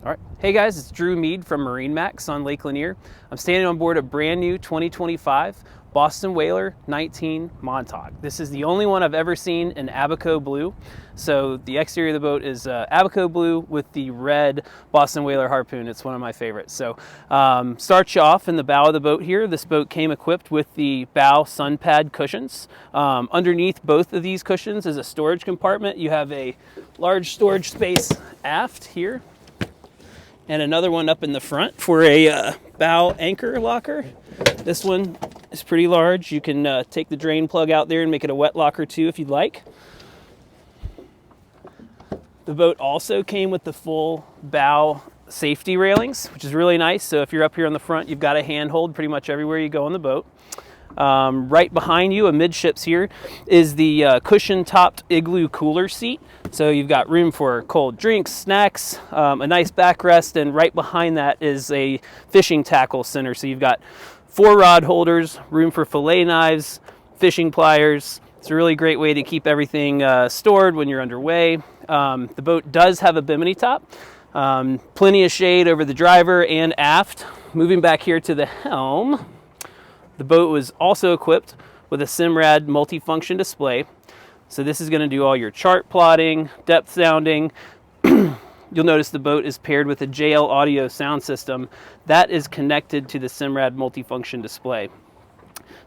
All right. Hey guys, it's Drew Mead from MarineMax on Lake Lanier. I'm standing on board a brand new 2025 Boston Whaler 19 Montauk. This is the only one I've ever seen in Abaco blue. So the exterior of the boat is Abaco blue with the red Boston Whaler harpoon. It's one of my favorites. So start you off in the bow of the boat here. This boat came equipped with the bow sun pad cushions. Underneath both of these cushions is a storage compartment. You have a large storage space aft here, and another one up in the front for a bow anchor locker. This one is pretty large. You can take the drain plug out there and make it a wet locker too if you'd like. The boat also came with the full bow safety railings, which is really nice. So if you're up here on the front, you've got a handhold pretty much everywhere you go on the boat. Right behind you, amidships here, is the cushion-topped igloo cooler seat. So you've got room for cold drinks, snacks, a nice backrest, and right behind that is a fishing tackle center. So you've got 4 rod holders, room for fillet knives, fishing pliers. It's a really great way to keep everything stored when you're underway. The boat does have a bimini top. Plenty of shade over the driver and aft. Moving back here to the helm, the boat was also equipped with a Simrad multifunction display. So this is going to do all your chart plotting, depth sounding. You'll notice the boat is paired with a JL audio sound system that is connected to the Simrad multifunction display.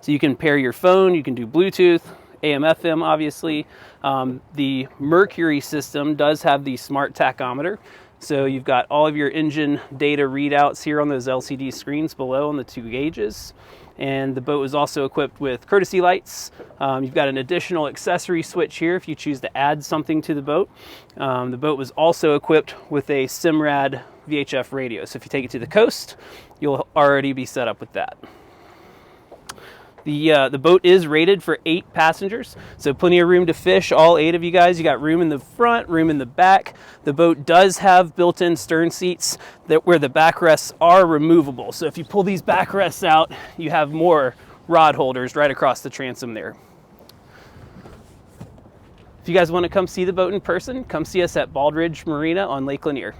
So you can pair your phone, you can do Bluetooth, AM, FM obviously. The Mercury system does have the smart tachometer. So you've got all of your engine data readouts here on those LCD screens below on the 2 gauges. And the boat was also equipped with courtesy lights. You've got an additional accessory switch here if you choose to add something to the boat. The boat was also equipped with a Simrad VHF radio. So if you take it to the coast, you'll already be set up with that. The boat is rated for 8 passengers, so plenty of room to fish, all 8 of you guys. You got room in the front, room in the back. The boat does have built-in stern seats where the backrests are removable. So if you pull these backrests out, you have more rod holders right across the transom there. If you guys want to come see the boat in person, come see us at Baldridge Marina on Lake Lanier.